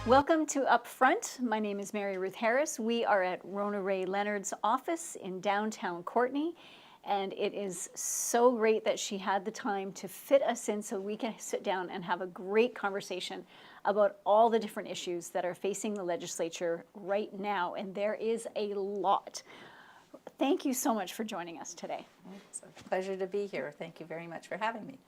Welcome to Upfront. My name is Mary Ruth Harris. We are at Ronna-Rae Leonard's office in downtown Courtenay, and it is so great that she had the time to fit us in so we can sit down and have a great conversation about all the different issues that are facing the legislature right now, and there is a lot. Thank you so much for joining us today. It's a pleasure to be here. Thank you very much for having me.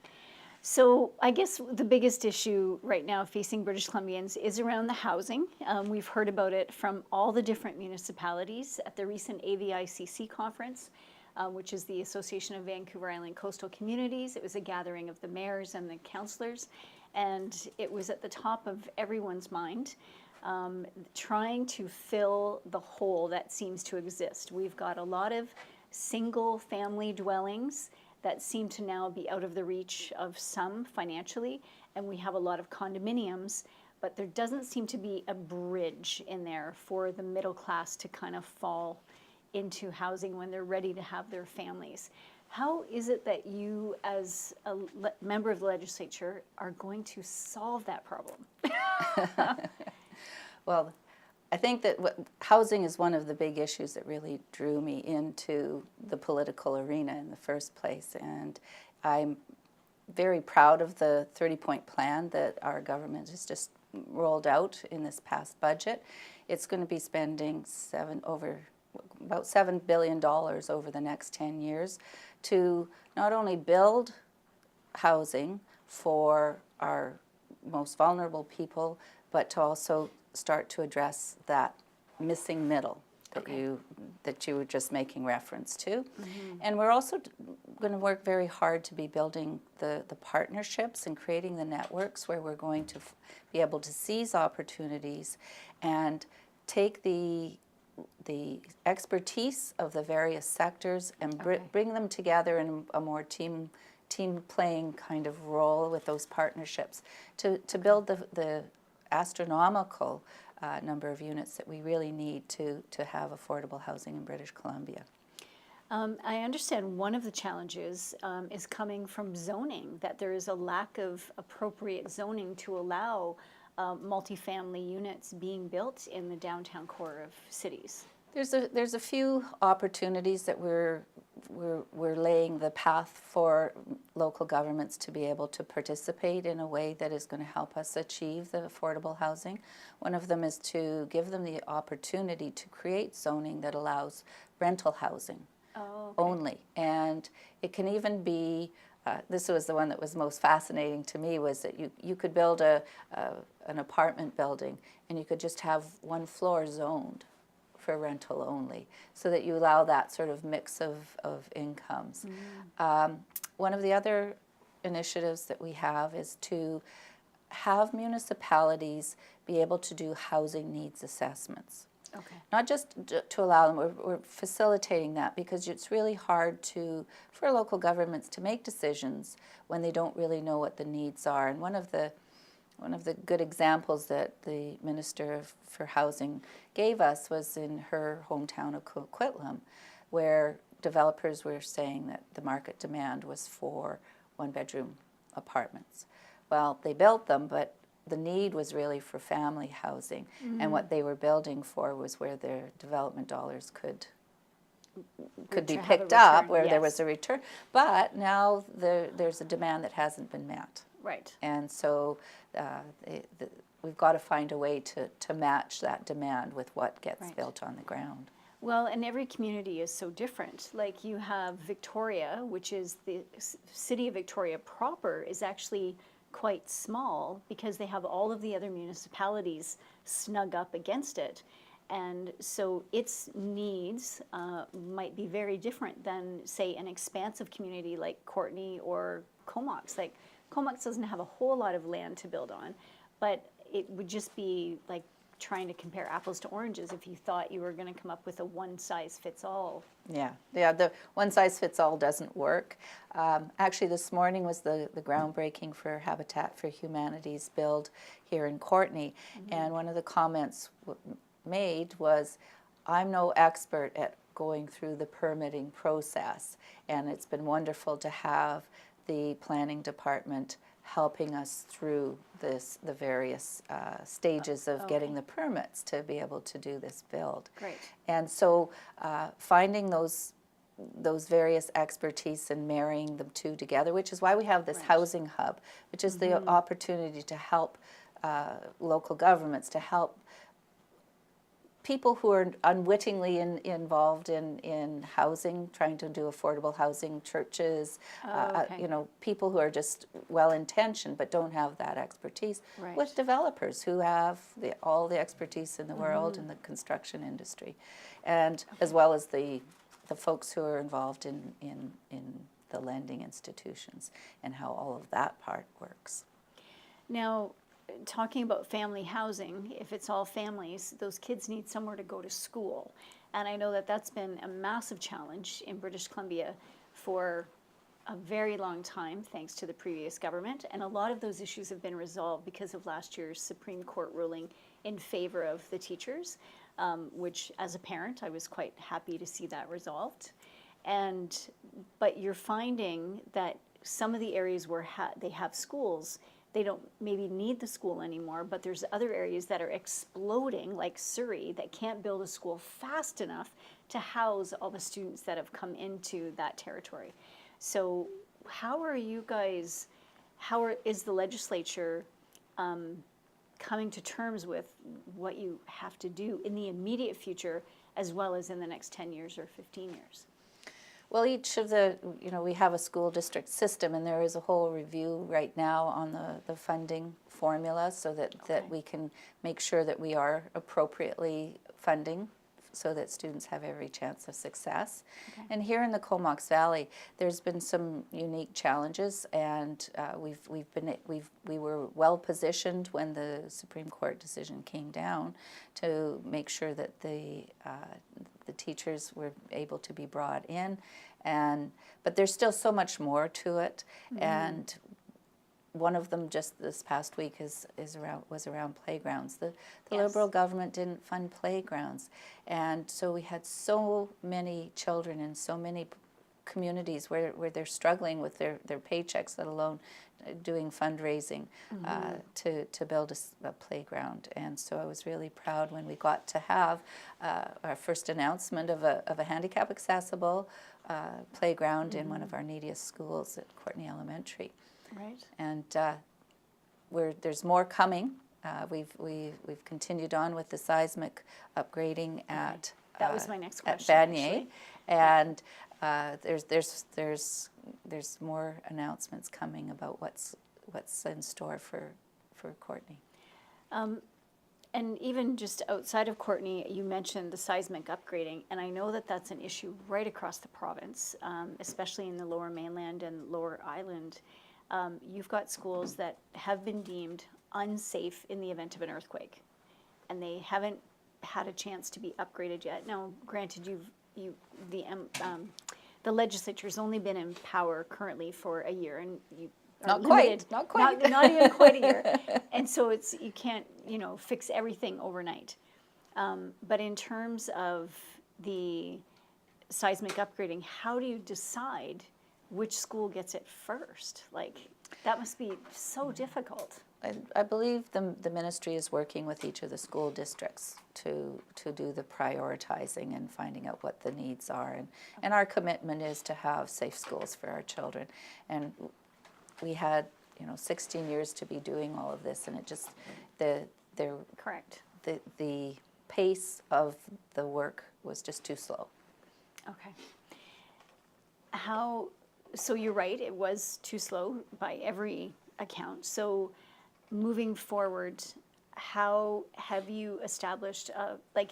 So I guess the biggest issue right now facing British Columbians is around the housing. We've heard about it from all the different municipalities at the recent AVICC conference, which is the Association of Vancouver Island Coastal Communities. It was a gathering of the mayors and the councillors, and it was at the top of everyone's mind, trying to fill the hole that seems to exist. We've got a lot of single family dwellings that seem to now be out of the reach of some financially, and we have a lot of condominiums, but there doesn't seem to be a bridge in there for the middle class to kind of fall into housing when they're ready to have their families. How is it that you, as a member of the legislature, are going to solve that problem? Well, I think that housing is one of the big issues that really drew me into the political arena in the first place, and I'm very proud of the 30-point plan that our government has just rolled out in this past budget. It's going to be spending about $7 billion over the next 10 years to not only build housing for our most vulnerable people, but to also start to address that missing middle that you were just making reference to. Mm-hmm. And we're also going to work very hard to be building the partnerships and creating the networks where we're going to be able to seize opportunities and take the expertise of the various sectors and bring them together in a more team playing kind of role with those partnerships to build the astronomical number of units that we really need to have affordable housing in British Columbia. I understand one of the challenges is coming from zoning, that there is a lack of appropriate zoning to allow multifamily units being built in the downtown core of cities. There's a few opportunities that we're laying the path for local governments to be able to participate in a way that is going to help us achieve the affordable housing. One of them is to give them the opportunity to create zoning that allows rental housing only. And it can even be, this was the one that was most fascinating to me, was that you could build an apartment building and you could just have one floor zoned for rental only, so that you allow that sort of mix of incomes. One of the other initiatives that we have is to have municipalities be able to do housing needs assessments. Not just to allow them, we're facilitating that because it's really hard for local governments to make decisions when they don't really know what the needs are. And one of the good examples that the Minister for Housing gave us was in her hometown of Coquitlam, where developers were saying that the market demand was for one-bedroom apartments. Well, they built them, but the need was really for family housing, and what they were building for was where their development dollars could be picked up, where there was a return. But now there's a demand that hasn't been met. Right. And so we've got to find a way to match that demand with what gets built on the ground. Well, and every community is so different. Like you have Victoria, which is the city of Victoria proper, is actually quite small because they have all of the other municipalities snug up against it. And so its needs might be very different than, say, an expansive community like Courtenay or Comox. Like Comox doesn't have a whole lot of land to build on, but it would just be like trying to compare apples to oranges if you thought you were going to come up with a one-size-fits-all. Yeah, the one-size-fits-all doesn't work. Actually, this morning was the groundbreaking for Habitat for Humanity's build here in Courtenay, and one of the comments made was, I'm no expert at going through the permitting process, and it's been wonderful to have the planning department helping us through the various stages of getting the permits to be able to do this build. Great. And so finding those various expertise and marrying them two together, which is why we have this housing hub, which is the opportunity to help local governments, to help people who are unwittingly involved in housing, trying to do affordable housing, churches, you know, people who are just well-intentioned but don't have that expertise, with developers who have all the expertise in the world in the construction industry, and as well as the folks who are involved in the lending institutions and how all of that part works. Now, talking about family housing, if it's all families, those kids need somewhere to go to school. And I know that that's been a massive challenge in British Columbia for a very long time, thanks to the previous government. And a lot of those issues have been resolved because of last year's Supreme Court ruling in favor of the teachers, which as a parent, I was quite happy to see that resolved. But you're finding that some of the areas where they have schools, they don't maybe need the school anymore, but there's other areas that are exploding, like Surrey, that can't build a school fast enough to house all the students that have come into that territory. So how are you guys, is the legislature coming to terms with what you have to do in the immediate future as well as in the next 10 years or 15 years? Well, each of the, you know, we have a school district system, and there is a whole review right now on the funding formula so that we can make sure that we are appropriately funding so that students have every chance of success. And here in the Comox Valley, there's been some unique challenges, and we were well positioned when the Supreme Court decision came down to make sure that the teachers were able to be brought in, but there's still so much more to it, and one of them just this past week was around playgrounds. The Liberal government didn't fund playgrounds, and so we had so many children in so many communities where they're struggling with their paychecks, let alone doing fundraising to build a playground. And so I was really proud when we got to have our first announcement of a handicap accessible playground in one of our neediest schools at Courtenay Elementary. Right. And there's more coming. We've continued on with the seismic upgrading at that was my next question, at Vanier, and there's more announcements coming about what's in store for Courtenay. And even just outside of Courtenay, you mentioned the seismic upgrading, and I know that that's an issue right across the province, especially in the Lower Mainland and Lower Island. You've got schools that have been deemed unsafe in the event of an earthquake, and they haven't had a chance to be upgraded yet. Now, granted, the legislature's only been in power currently for a year, and you are limited, not quite, not even quite a year, and so you can't fix everything overnight. But in terms of the seismic upgrading, how do you decide which school gets it first? Like, that must be so difficult. I believe the ministry is working with each of the school districts to do the prioritizing and finding out what the needs are. And our commitment is to have safe schools for our children. And we had 16 years to be doing all of this, and it just Correct. The pace of the work was just too slow. Okay. So you're right, it was too slow by every account. So moving forward, how have you established,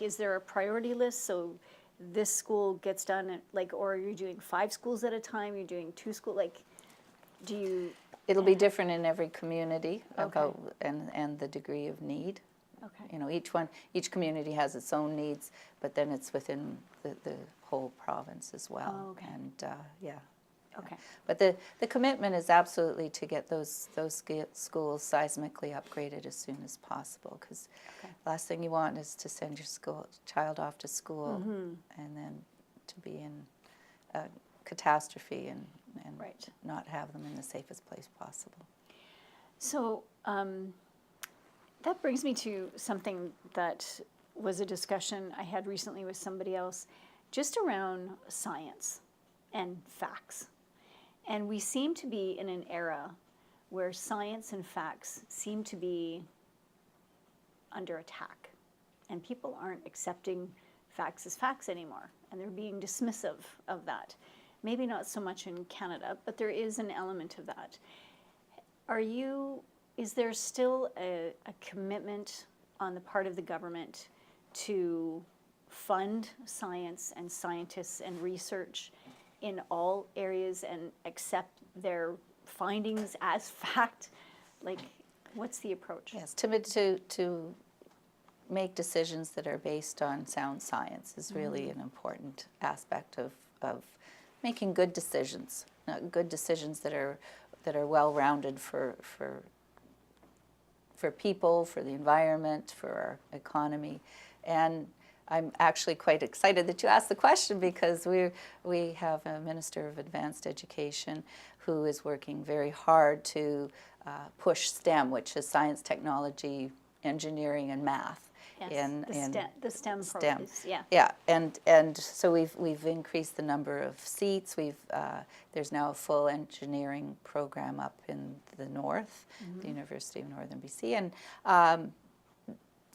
is there a priority list? So this school gets done, or are you doing 5 schools at a time? You're doing 2 schools? Do you? It'll be different in every community and the degree of need. Okay. Each community has its own needs, but then it's within the whole province as well. Oh, okay. And Okay. But the commitment is absolutely to get those schools seismically upgraded as soon as possible, because last thing you want is to send your child off to school and then to be in a catastrophe and and Right. not have them in the safest place possible. So that brings me to something that was a discussion I had recently with somebody else, just around science and facts. And we seem to be in an era where science and facts seem to be under attack. And people aren't accepting facts as facts anymore. And they're being dismissive of that. Maybe not so much in Canada, but there is an element of that. Is there still a commitment on the part of the government to fund science and scientists and research in all areas and accept their findings as fact? Like, what's the approach? Yes, to make decisions that are based on sound science is really an important aspect of making good decisions, good decisions that are well-rounded for people, for the environment, for our economy. And I'm actually quite excited that you asked the question, because we have a Minister of Advanced Education who is working very hard to push STEM, which is science, technology, engineering, and math. Yes, the STEM STEM. programs, yeah. Yeah, and so we've increased the number of seats. There's now a full engineering program up in the north, the University of Northern BC, and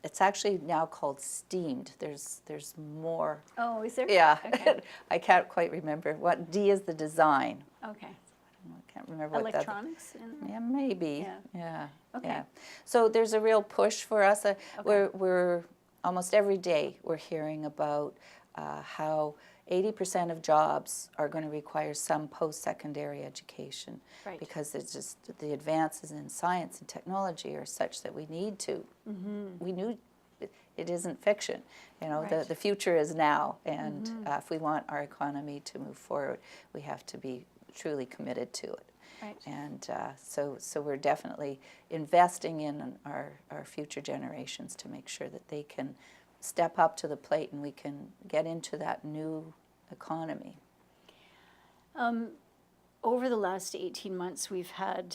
it's actually now called STEAMed. There's more. Oh, is there? Yeah, Okay. I can't quite remember what D is the design. Okay. I can't remember what that. Electronics? Yeah, maybe. Yeah. Yeah. Okay. Yeah. So there's a real push for us. We're almost every day we're hearing about how 80% of jobs are going to require some post-secondary education, Right. because it's just the advances in science and technology are such that we need to. We knew it isn't fiction. You know, Right. the future is now, and if we want our economy to move forward, we have to be truly committed to it. Right. And so we're definitely investing in our future generations to make sure that they can step up to the plate and we can get into that new economy. Over the last 18 months, we've had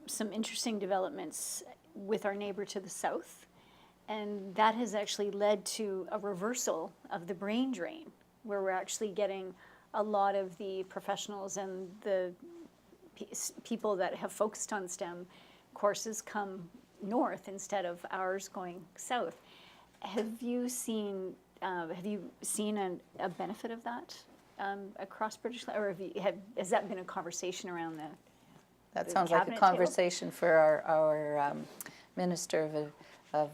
some interesting developments with our neighbor to the south, and that has actually led to a reversal of the brain drain, where we're actually getting a lot of the professionals and the people that have focused on STEM courses come north instead of ours going south. Have you seen a benefit of that across British Columbia, or has that been a conversation around the? That the sounds like a cabinet table? conversation for our Minister of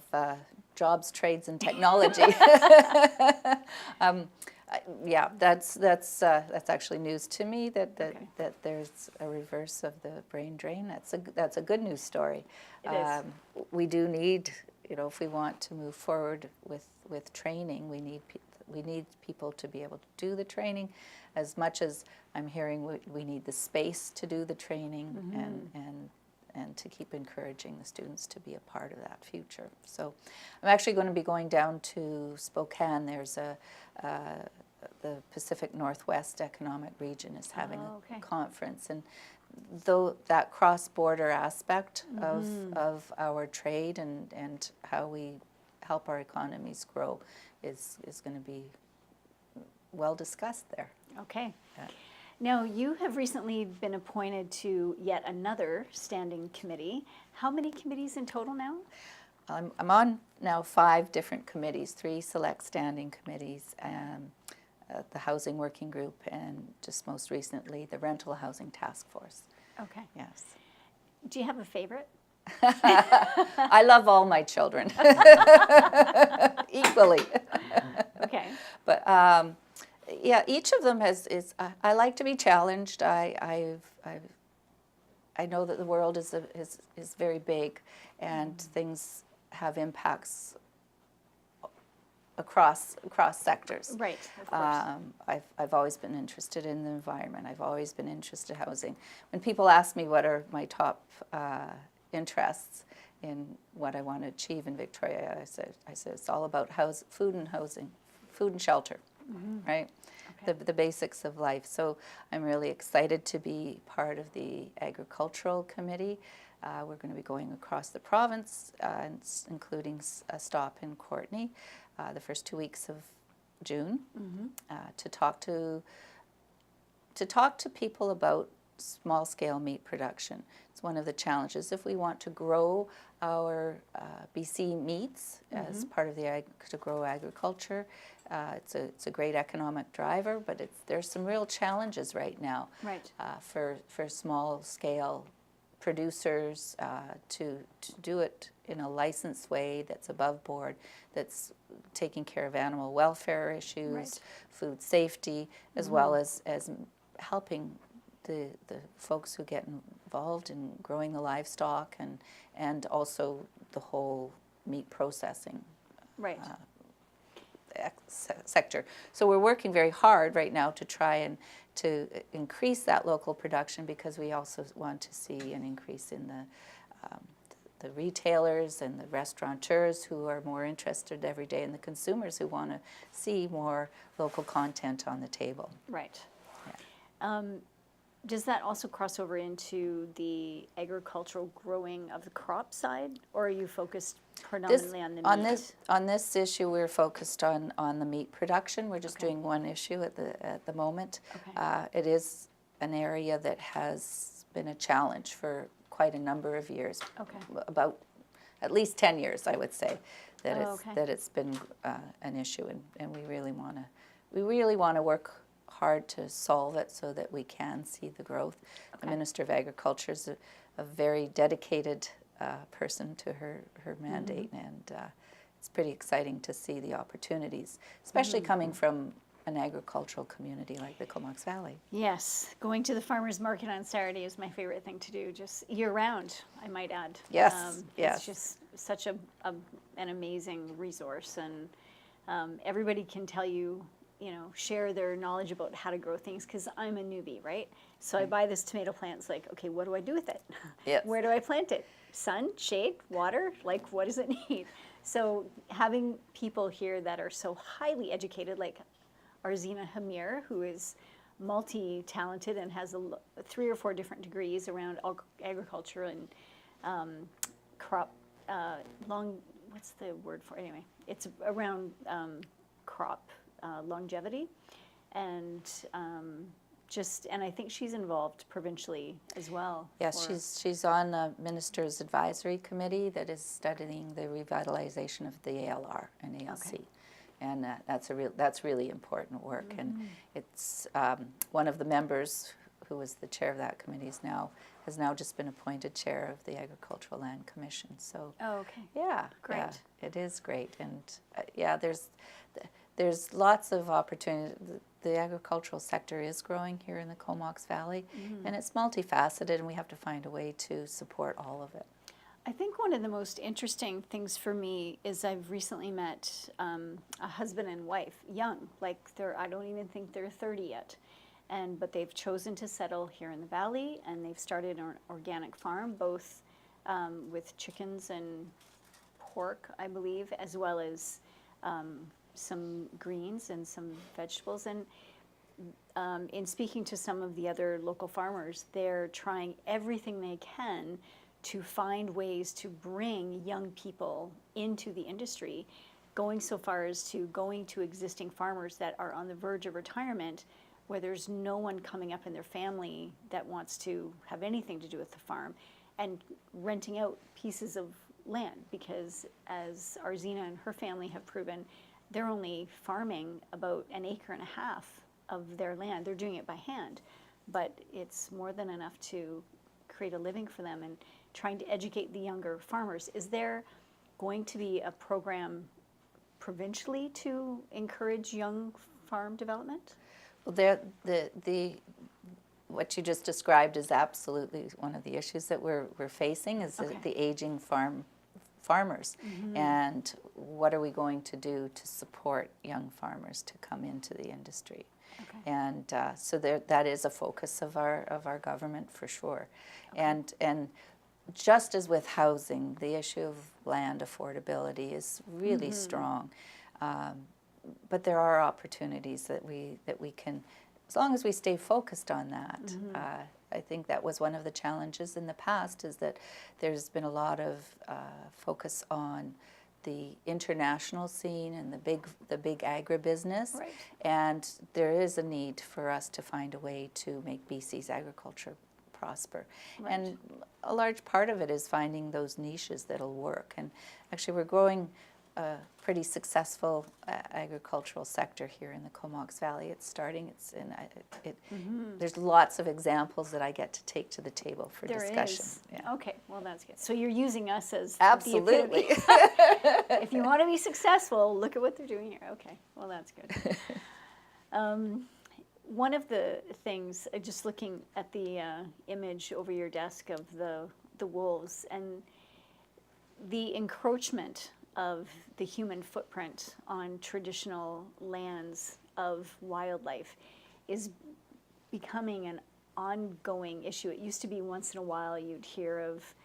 Jobs, Trades, and Technology. Yeah, that's actually news to me that there's a reverse of the brain drain. That's a good news story. It is. We do need, if we want to move forward with training, we need people to be able to do the training. As much as I'm hearing we need the space to do the training, and to keep encouraging the students to be a part of that future. So I'm actually going to be going down to Spokane. There's the Pacific Northwest Economic Region is having a conference, and though that cross-border aspect of our trade and how we help our economies grow is going to be well discussed there. Okay. Now, you have recently been appointed to yet another standing committee. How many committees in total now? I'm on now 5 different committees, 3 select standing committees, the Housing Working Group, and just most recently the Rental Housing Task Force. Okay. Yes. Do you have a favorite? I love all my children equally. Okay. But yeah, each of them I like to be challenged. I know that the world is very big, and things have impacts across sectors. Right, of course. I've always been interested in the environment. I've always been interested in housing. When people ask me what are my top interests in what I want to achieve in Victoria, I said it's all about food and housing, food and shelter, right? the basics of life. So I'm really excited to be part of the Agricultural Committee. We're going to be going across the province, including a stop in Courtenay the first 2 weeks of June, to talk to people about small-scale meat production. It's one of the challenges. If we want to grow our BC meats as part of the to grow agriculture, it's a great economic driver, but there's some real challenges right now for small-scale producers to do it in a licensed way that's above board, that's taking care of animal welfare issues, food safety, as well as helping the folks who get involved in growing the livestock and also the whole meat processing sector. So we're working very hard right now to try and to increase that local production, because we also want to see an increase in the retailers and the restaurateurs who are more interested every day, and the consumers who want to see more local content on the table. Right. Yeah. Does that also cross over into the agricultural growing of the crop side, or are you focused predominantly on the meat? On this issue, we're focused on the meat production. We're just doing one issue at the moment. It is an area that has been a challenge for quite a number of years, about at least 10 years, I would say, that it's been an issue, and we really want to work hard to solve it so that we can see the growth. The Minister of Agriculture is a very dedicated person to her mandate, and it's pretty exciting to see the opportunities, especially coming from an agricultural community like the Comox Valley. Yes, going to the farmers market on Saturday is my favorite thing to do, just year round, I might add. Yes, It's just such an amazing resource, and everybody can tell you, share their knowledge about how to grow things, because I'm a newbie, right? So I buy this tomato plant, it's like, okay, what do I do with it? Yes. Where do I plant it? Sun, shade, water, like what does it need? So having people here that are so highly educated, like Arzina Hamir, who is multi-talented and has 3 or 4 different degrees around agriculture and crop, what's the word for it? Anyway, it's around crop longevity, and and I think she's involved provincially as well. Yes, she's on the Minister's Advisory Committee that is studying the revitalization of the ALR and ALC. And that's really important work. And it's one of the members who was the chair of that committee has now just been appointed chair of the Agricultural Land Commission. So great. Yeah, it is great. And there's lots of opportunity. The agricultural sector is growing here in the Comox Valley, and it's multifaceted, and we have to find a way to support all of it. I think one of the most interesting things for me is I've recently met a husband and wife, young, like I don't even think they're 30 yet, but they've chosen to settle here in the valley, and they've started an organic farm, both with chickens and pork, I believe, as well as some greens and some vegetables. And in speaking to some of the other local farmers, they're trying everything they can to find ways to bring young people into the industry, going so far as to going to existing farmers that are on the verge of retirement, where there's no one coming up in their family that wants to have anything to do with the farm, and renting out pieces of land, because as Arzina and her family have proven, they're only farming about 1.5 acres of their land. They're doing it by hand, but it's more than enough to create a living for them, and trying to educate the younger farmers. Is there going to be a program provincially to encourage young farm development? Well, what you just described is absolutely one of the issues that we're facing, is the aging farmers, and what are we going to do to support young farmers to come into the industry? And so that is a focus of our government for sure. And just as with housing, the issue of land affordability is really strong. but there are opportunities that we can, as long as we stay focused on that. I think that was one of the challenges in the past, is that there's been a lot of focus on the international scene and the big agribusiness, Right. and there is a need for us to find a way to make BC's agriculture prosper. Right. And a large part of it is finding those niches that'll work. And actually, we're growing a pretty successful agricultural sector here in the Comox Valley. It's starting. There's lots of examples that I get to take to the table for There discussion. is. Yeah. Okay, well, that's good. So you're using us as Absolutely. the epitome. If you want to be successful, look at what they're doing here. Okay, well, that's good. One of the things, just looking at the image over your desk of the wolves and the encroachment of the human footprint on traditional lands of wildlife is becoming an ongoing issue. It used to be once in a while you'd hear of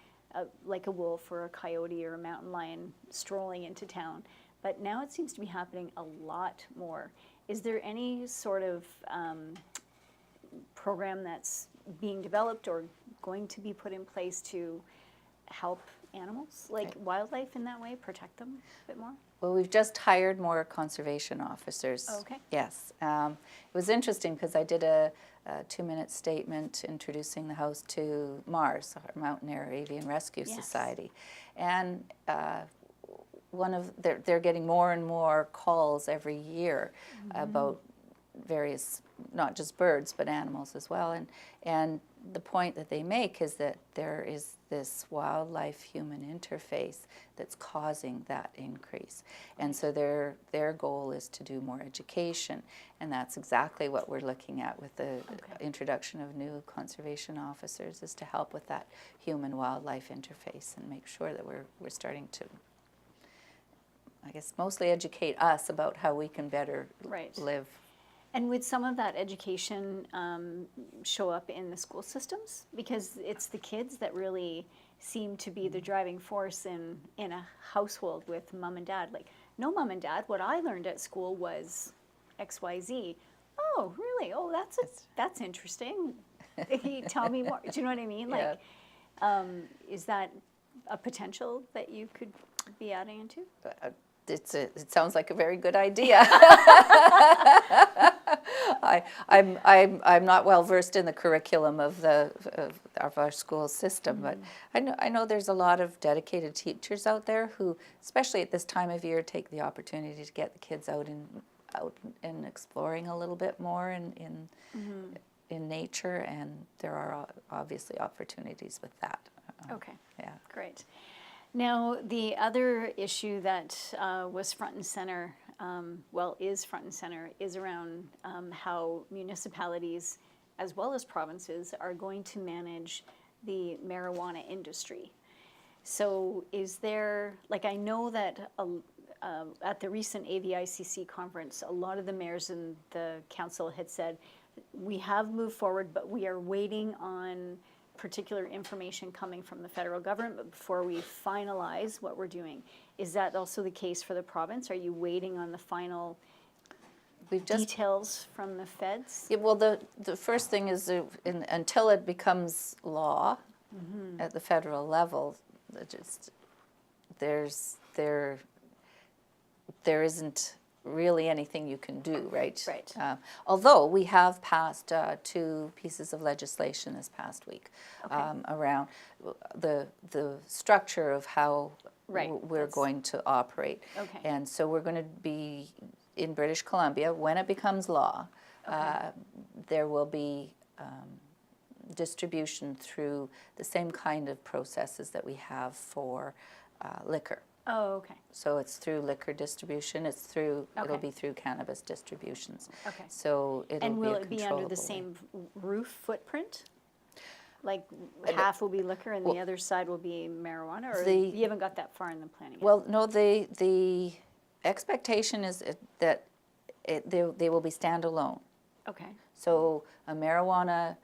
like a wolf or a coyote or a mountain lion strolling into town, but now it seems to be happening a lot more. Is there any sort of program that's being developed or going to be put in place to help animals, like wildlife in that way, protect them a bit more? Well, we've just hired more conservation officers. Oh, okay. Yes. It was interesting because I did a 2-minute statement introducing the House to MARS, our Mountain Air Avian Rescue Yes. Society. And they're getting more and more calls every year about various, not just birds, but animals as well. And the point that they make is that there is this wildlife-human interface that's causing that increase. And so their goal is to do more education, and that's exactly what we're looking at with the introduction of new conservation officers, is to help with that human-wildlife interface and make sure that we're starting to, I guess, mostly educate us about how we can better live. And would some of that education show up in the school systems? Because it's the kids that really seem to be the driving force in a household with mom and dad. Like, no, mom and dad, what I learned at school was XYZ. Oh, really? Oh, that's interesting. Tell me more. Do you know what I mean? Yeah. Like, is that a potential that you could be adding into? It sounds like a very good idea. I'm not well versed in the curriculum of our school system, but I know there's a lot of dedicated teachers out there who, especially at this time of year, take the opportunity to get the kids out and exploring a little bit more in nature, and there are obviously opportunities with that. Okay. Yeah. Great. Now, the other issue that was front and center, is front and center, is around how municipalities as well as provinces are going to manage the marijuana industry. So is there, like, I know that at the recent AVICC conference, a lot of the mayors and the council had said, we have moved forward, but we are waiting on particular information coming from the federal government before we finalize what we're doing. Is that also the case for the province? Are you waiting on the final details from the feds? Yeah, well, the first thing is until it becomes law at the federal level, there isn't really anything you can do, right? Right. Although we have passed 2 pieces of legislation this past week around the structure of how we're going to operate. Okay. And so we're going to be in British Columbia, when it becomes law, there will be distribution through the same kind of processes that we have for liquor. Oh, okay. So it's through liquor distribution. It'll be through cannabis distributions. Okay. So it'll And will be a it be under the controllable same roof footprint? Like half will be liquor and the other side will be marijuana, or you haven't got that far in the planning yet? Well, no, the expectation is that they will be standalone. Okay. So a marijuana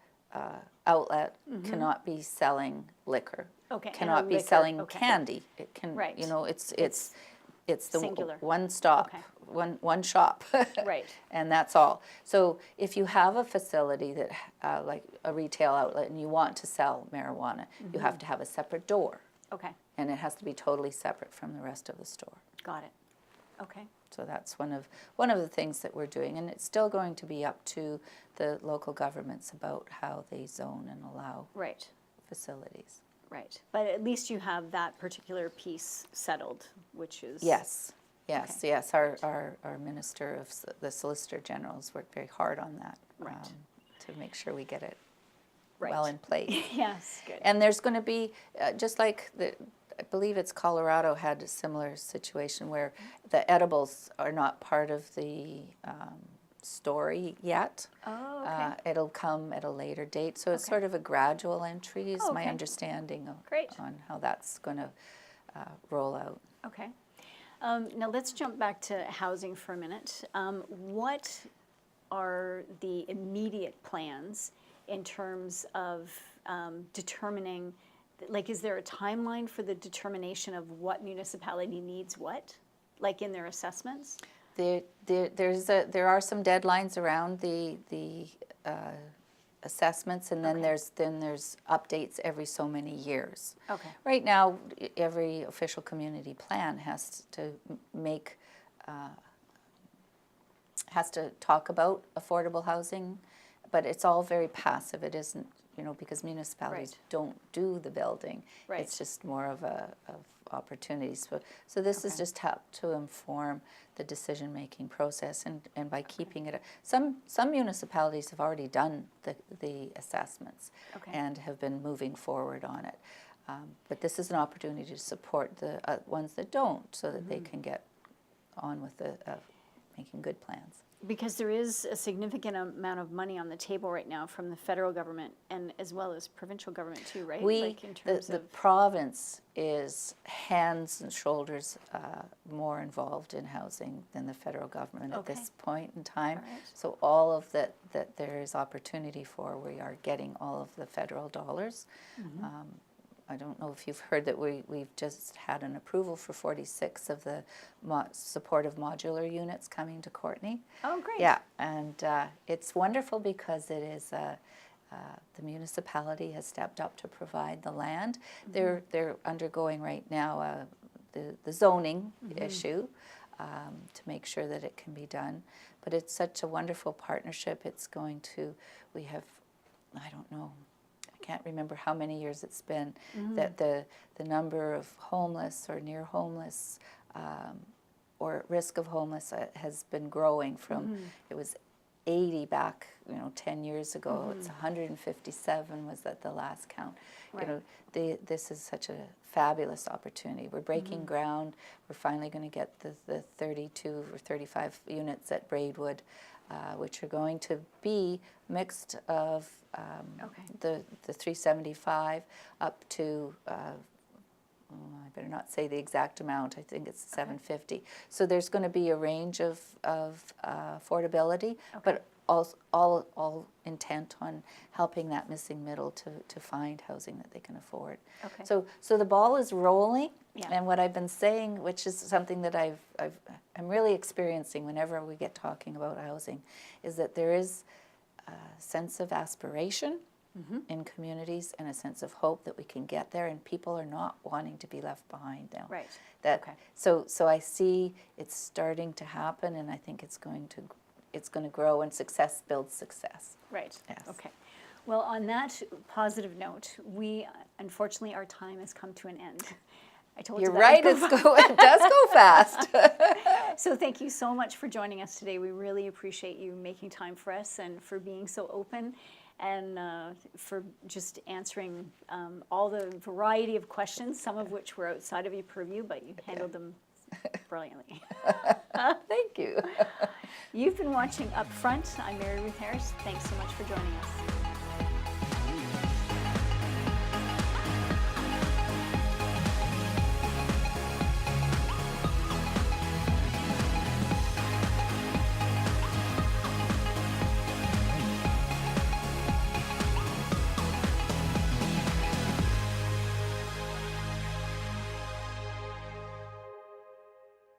outlet cannot be selling liquor. Okay. Cannot be selling candy. It can, Right. you know, it's the Singular. one-stop one shop. Right. And that's all. So if you have a facility that, like a retail outlet, and you want to sell marijuana, you have to have a separate door. Okay, And it has to be totally separate from the rest of the store. got it. Okay, So that's one of the things that we're doing, and it's still going to be up to the local governments about how they zone and allow right, facilities. right. But at least you have that particular piece settled, which is. Yes, yes, Okay. yes. Our Minister of the Solicitor General has worked very hard on that, Right. to make sure we get it Right. well in place. Yes, good. And there's going to be, just like I believe it's Colorado had a similar situation where the edibles are not part of the story yet. Oh, okay. It'll come at a later date. So it's Okay. sort of a gradual entry is Oh, my okay. understanding Great. on how that's going to roll out. Okay. Now let's jump back to housing for a minute. What are the immediate plans in terms of determining, like, is there a timeline for the determination of what municipality needs what, like in their assessments? There are some deadlines around the assessments, and then Okay. there's updates every so many years. Okay. Right now, every official community plan has to has to talk about affordable housing, but it's all very passive. It isn't, because municipalities Right. don't do the building. Right. It's just more of opportunities. So this is Okay. just help to inform the decision-making process, and by keeping it, some municipalities have already done the assessments Okay. and have been moving forward on it. But this is an opportunity to support the ones that don't, so that they can get on with making good plans. Because there is a significant amount of money on the table right now from the federal government and as well as provincial government too, right? Like in terms The of, province is hands and shoulders more involved in housing than the federal government at Okay. this point in time. All right. So all of that there is opportunity for, we are getting all of the federal dollars. I don't know if you've heard that we've just had an approval for 46 of the supportive modular units coming to Courtenay. oh, great. Yeah, and it's wonderful because it is the municipality has stepped up to provide the land. They're undergoing right now the zoning issue to make sure that it can be done. But it's such a wonderful partnership. It's going to, we have, I don't know, I can't remember how many years it's been that the number of homeless or near homeless or at risk of homeless has been growing from, it was 80 back, 10 years ago. It's 157 was at the last count. Right. This is such a fabulous opportunity. We're breaking ground. We're finally going to get the 32 or 35 units at Braidwood, which are going to be mixed of Okay. the 375 up to I better not say the exact amount. I think it's 750. So there's going to be a range of affordability, but all intent on helping that missing middle to find housing that they can afford. Okay. So the ball is rolling, Yeah. and what I've been saying, which is something that I'm really experiencing whenever we get talking about housing, is that there is a sense of aspiration in communities and a sense of hope that we can get there, and people are not wanting to be left behind now. Right. Okay. So I see it's starting to happen, and I think it's going to grow, and success builds success. Right. Yes. Okay. Well, on that positive note, unfortunately, our time has come to an end. I told You're you that right. It does go fast. So thank you so much for joining us today. We really appreciate you making time for us and for being so open and for just answering all the variety of questions, some of which were outside of your purview, but you handled them brilliantly. Thank you. You've been watching Up Front. I'm Mary Ruth Harris. Thanks so much for joining us.